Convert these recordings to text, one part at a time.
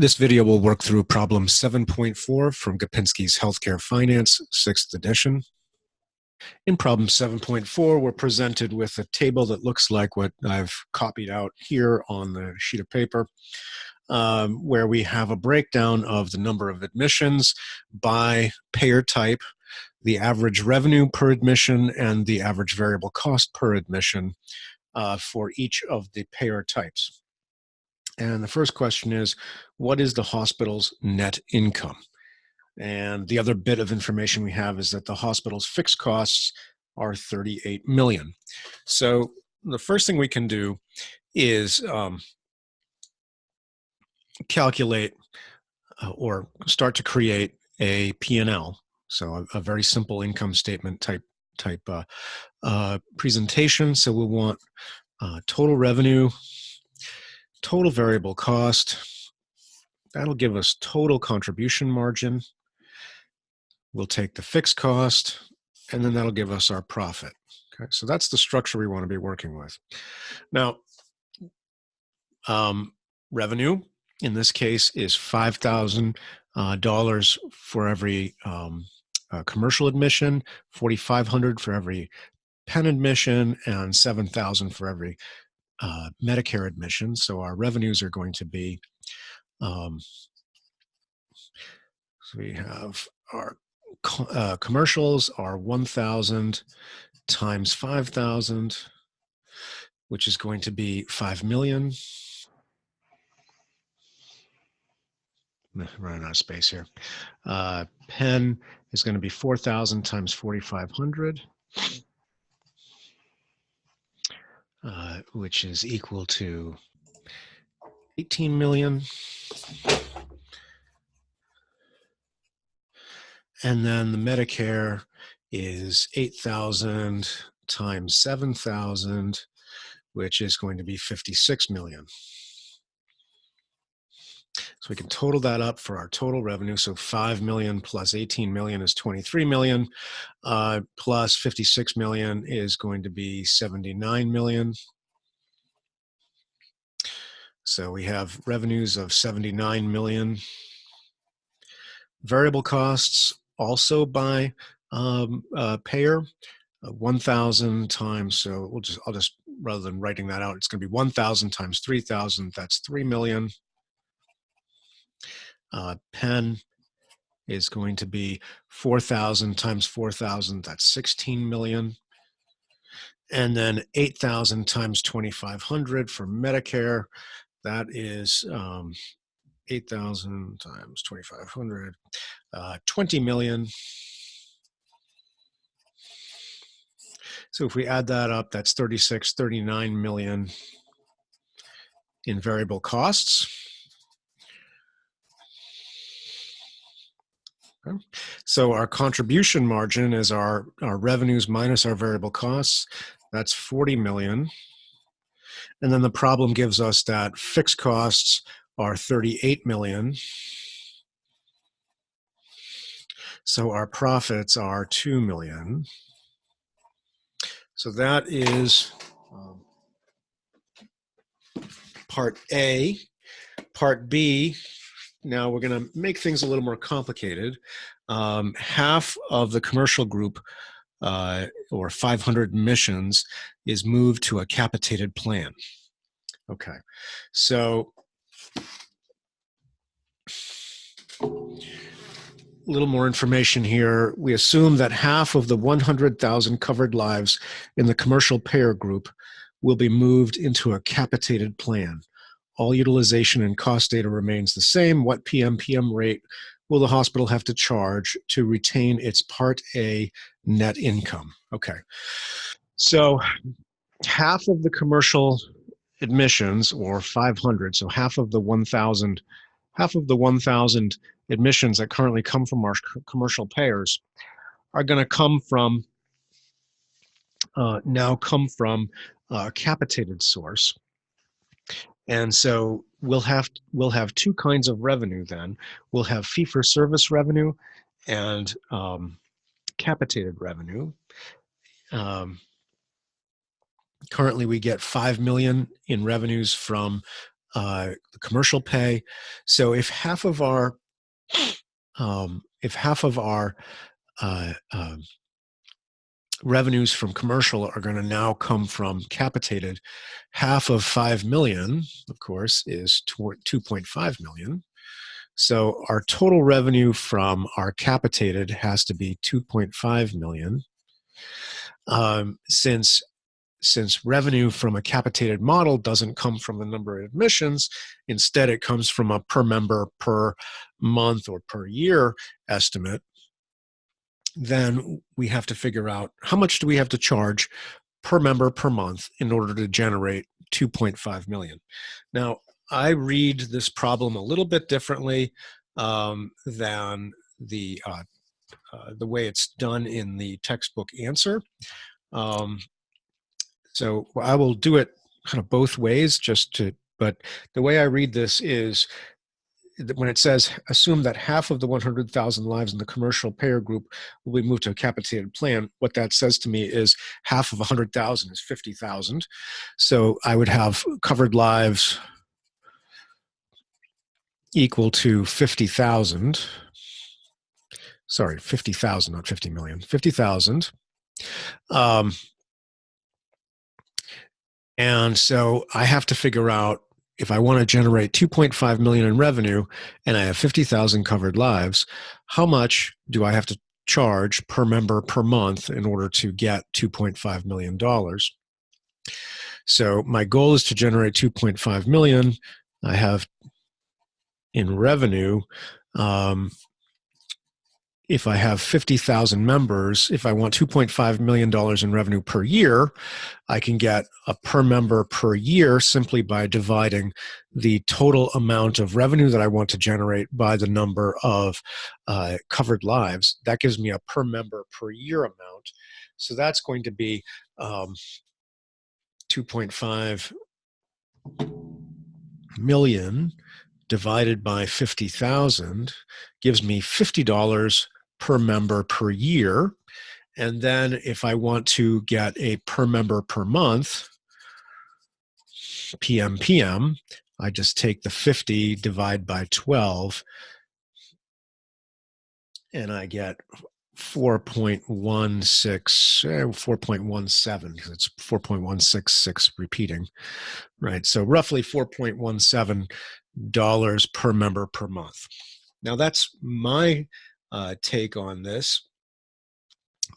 This video will work through problem 7.4 from Gapenski's Healthcare Finance, 6th edition. In problem 7.4, we're presented with a table that looks like what I've copied out here on the sheet of paper, where we have a breakdown of the number of admissions by payer type, the average revenue per admission, and the average variable cost per admission for each of the payer types. And the first question is, what is the hospital's net income? And the other bit of information we have is that the hospital's fixed costs are $38 million. So the first thing we can do is calculate or start to create a P&L. So a very simple income statement type presentation. So we'll want total revenue, total variable cost. That'll give us total contribution margin. We'll take the fixed cost, and then that'll give us our profit. Okay, so that's the structure we want to be working with. Now, revenue in this case is $5,000 for every commercial admission, $4,500 for every pen admission, and $7,000 for every Medicare admission. So our revenues are going to be, so we have our commercials are 1,000 times 5,000, which is going to be 5 million. Running out of space here. Pen is going to be 4,000 times 4,500. Which is equal to 18 million. And then the Medicare is 8,000 times 7,000, which is going to be 56 million. So we can total that up for our total revenue. So 5 million plus 18 million is 23 million, plus 56 million is going to be 79 million. So we have revenues of 79 million. Variable costs also by payer, 1,000 times, so I'll just, rather than writing that out, it's going to be 1,000 times 3,000, that's 3 million. Pen is going to be 4,000 times 4,000, that's 16 million. And then 8,000 times 2,500 for Medicare, that is 8,000 times 2,500, 20 million. So if we add that up, that's 39 million in variable costs. Okay. So our contribution margin is our revenues minus our variable costs. That's 40 million. And then the problem gives us that fixed costs are 38 million. So our profits are 2 million. So that is part A. Part B, now we're going to make things a little more complicated. Half of the commercial group, or 500 admissions, is moved to a capitated plan. Okay, so a little more information here. We assume that half of the 100,000 covered lives in the commercial payer group will be moved into a capitated plan. All utilization and cost data remains the same. What PMPM rate will the hospital have to charge to retain its Part A net income? Okay, so half of the commercial admissions, or 500, so half of the 1,000 admissions that currently come from our commercial payers are going to come from a capitated source. And so we'll have two kinds of revenue then. We'll have fee-for-service revenue and capitated revenue. Currently, we get 5 million in revenues from the commercial pay. So if half of our uh, revenues from commercial are going to now come from capitated, half of 5 million, of course, is 2.5 million. So our total revenue from our capitated has to be 2.5 million. Since revenue from a capitated model doesn't come from the number of admissions, instead it comes from a per member per month or per year estimate, then we have to figure out how much do we have to charge per member per month in order to generate 2.5 million. Now, I read this problem a little bit differently than the way it's done in the textbook answer. So I will do it kind of both ways, but the way I read this is when it says assume that half of the 100,000 lives in the commercial payer group will be moved to a capitated plan, what that says to me is half of 100,000 is 50,000. So I would have covered lives equal to 50,000. Sorry, 50,000, not 50 million. 50,000. And so I have to figure out if I want to generate 2.5 million in revenue and I have 50,000 covered lives, how much do I have to charge per member per month in order to get $2.5 million? So my goal is to generate 2.5 million. I have in revenue, if I have 50,000 members, if I want $2.5 million in revenue per year, I can get a per member per year simply by dividing the total amount of revenue that I want to generate by the number of covered lives. That gives me a per member per year amount. So that's going to be 2.5 million divided by 50,000 gives me $50 per member per year. And then if I want to get a per member per month, PMPM, I just take the 50 divide by 12 and I get 4.17, because it's 4.166 repeating, right? So roughly $4.17 per member per month. Now that's my take on this.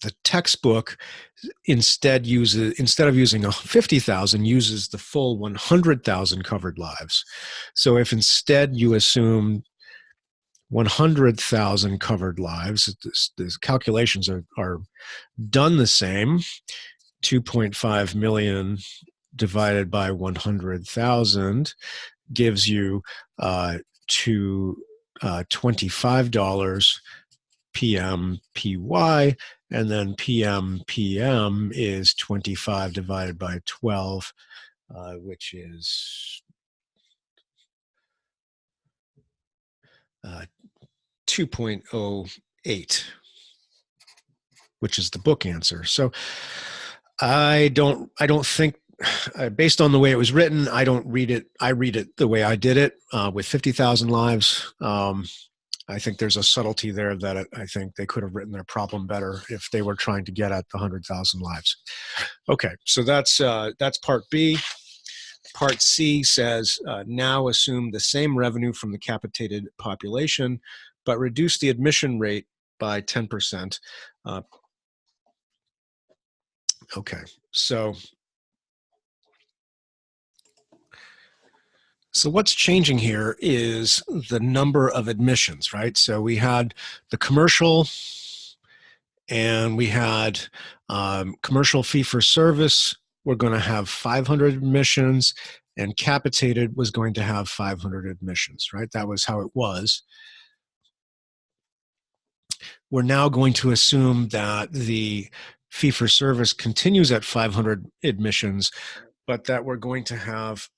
The textbook instead of using 50,000 uses the full 100,000 covered lives. So if instead you assume 100,000 covered lives, the calculations are done the same. 2.5 million divided by 100,000 gives you $25 PMPY, and then PMPM is 25 divided by 12, which is 2.08, which is the book answer. So I don't think, based on the way it was written, I don't read it. I read it the way I did it with 50,000 lives. I think there's a subtlety there that I think they could have written their problem better if they were trying to get at the 100,000 lives. Okay, so that's part B. Part C says, now assume the same revenue from the capitated population, but reduce the admission rate by 10%. Okay, so what's changing here is the number of admissions, right? So we had the commercial and we had commercial fee-for-service. We're going to have 500 admissions, and capitated was going to have 500 admissions, right? That was how it was. We're now going to assume that the fee-for-service continues at 500 admissions, but that we're going to have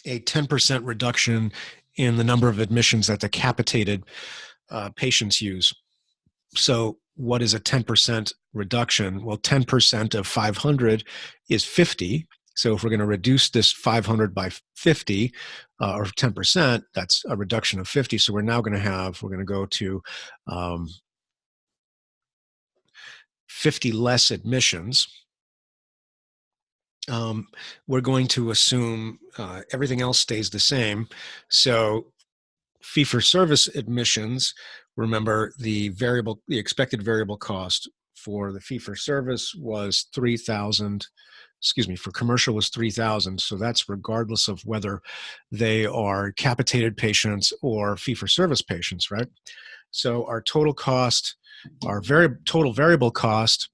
a 10% reduction in the number of admissions that the capitated patients use. So what is a 10% reduction? Well, 10% of 500 is 50. So if we're going to reduce this 500 by 50 or 10%, that's a reduction of 50. So we're now going to go to 50 less admissions. We're going to assume everything else stays the same. So fee-for-service admissions, remember the expected variable cost for the fee-for-service was 3,000. Excuse me, for commercial was 3,000. So that's regardless of whether they are capitated patients or fee-for-service patients, right? So our total cost, total variable cost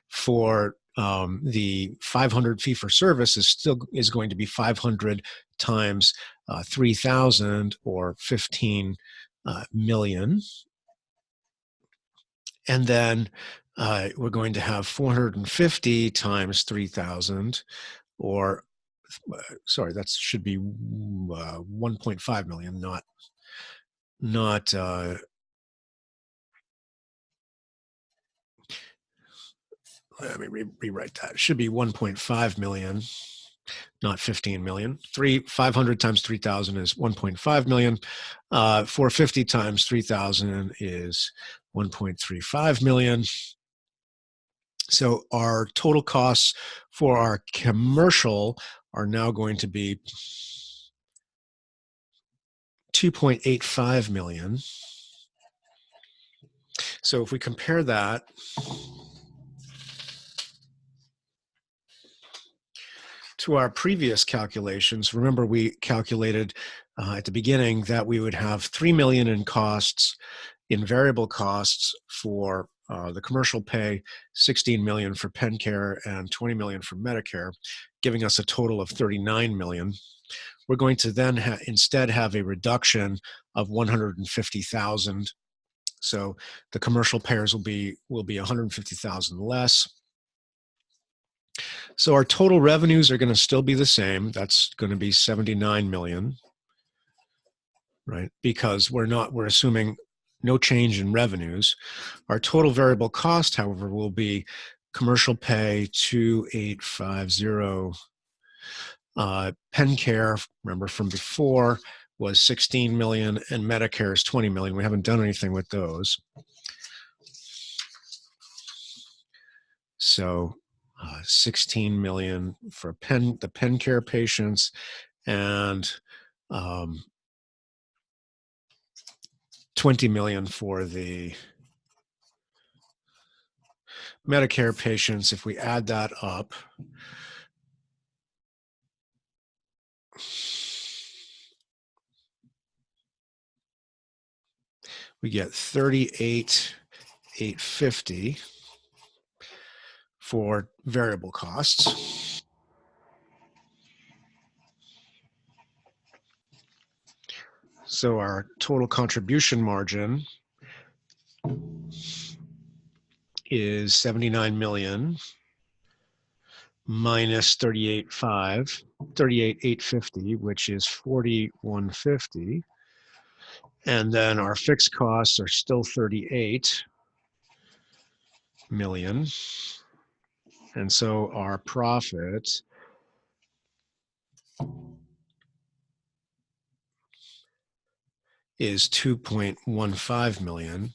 for the 500 fee for service is going to be 500 times 3,000 or 15 million. And then we're going to have 450 times 3,000 or sorry, that should be 1.5 million, not let me rewrite that. It should be 1.5 million, not 15 million. 500 times 3,000 is 1.5 million. 450 times 3,000 is 1.35 million. So our total costs for our commercial are now going to be 2.85 million. So if we compare that to our previous calculations, remember we calculated at the beginning that we would have 3 million in costs, in variable costs for the commercial pay, 16 million for PennCare, and 20 million for Medicare, giving us a total of 39 million. We're going to then instead have a reduction of 150,000. So the commercial payers will be 150,000 less. So our total revenues are going to still be the same. That's going to be 79 million, right? Because we're assuming no change in revenues. Our total variable cost, however, will be commercial pay 2,850. PennCare, remember from before, was 16 million, and Medicare is 20 million. We haven't done anything with those. So 16 million for the PennCare patients, and 20 million for the Medicare patients. If we add that up, we get 38,850 for variable costs. So our total contribution margin is 79 million minus 38,850, which is 4150. And then our fixed costs are still 38 million. And so our profit is 2.15 million.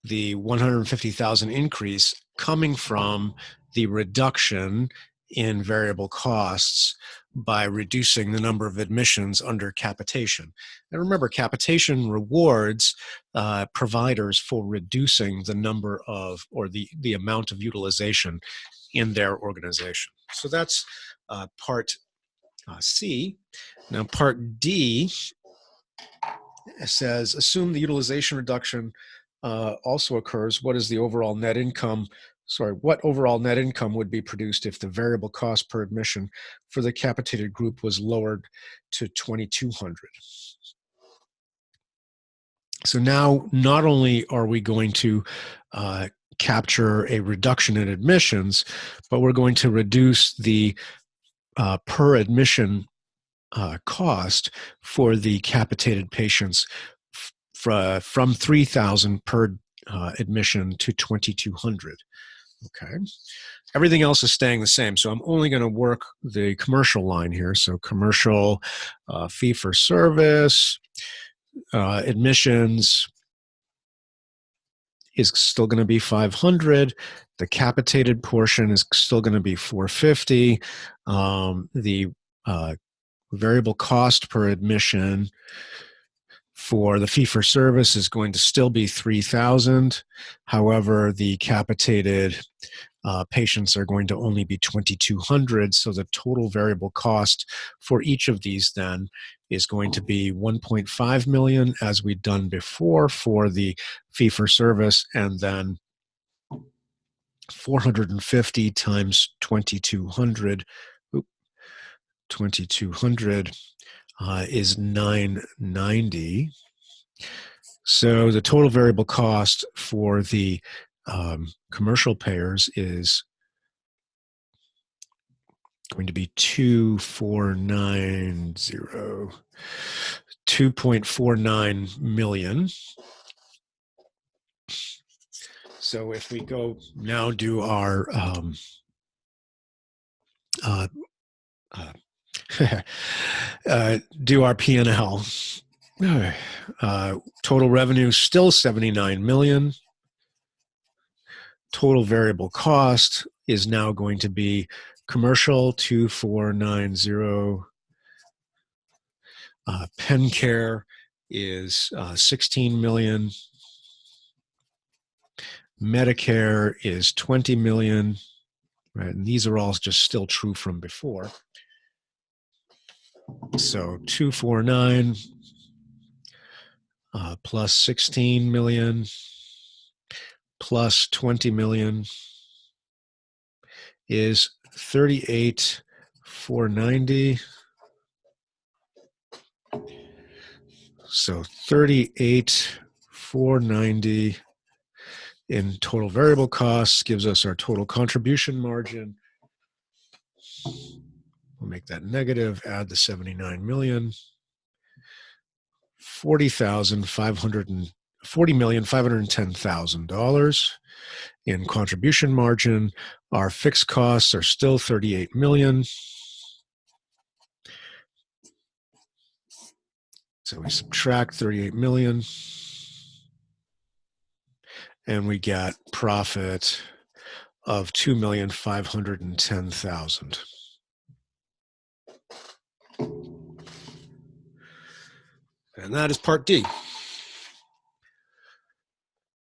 The 150,000 increase coming from the reduction in variable costs by reducing the number of admissions under capitation. And remember, capitation rewards providers for reducing the number of, or the amount of utilization in their organization. So that's part C. Now part D says, assume the utilization reduction also occurs. What is the overall net income? What overall net income would be produced if the variable cost per admission for the capitated group was lowered to 2,200? So now not only are we going to capture a reduction in admissions, but we're going to reduce the per admission cost for the capitated patients from 3,000 per admission to 2,200. Okay. Everything else is staying the same. So I'm only going to work the commercial line here. So commercial fee for service, admissions is still going to be 500. The capitated portion is still going to be 450. The variable cost per admission for the fee for service is going to still be 3,000. However, the capitated patients are going to only be 2,200. So the total variable cost for each of these then is going to be 1.5 million, as we've done before for the fee for service, and then 450 times 2,200. 2,200 is 990. So the total variable cost for the commercial payers is going to be 2.49 million. So if we go now do our do our P&L. Total revenue still 79 million. Total variable cost is now going to be commercial 2,490. Pen care is 16 million. Medicare is 20 million. Right, and these are all just still true from before. So 249 plus 16 million plus 20 million is 38,490. So 38,490 in total variable costs gives us our total contribution margin. We'll make that negative, add the 79 million. $40,510,000 in contribution margin. Our fixed costs are still 38 million. So we subtract 38 million and we get profit of 2,510,000. And that is part D.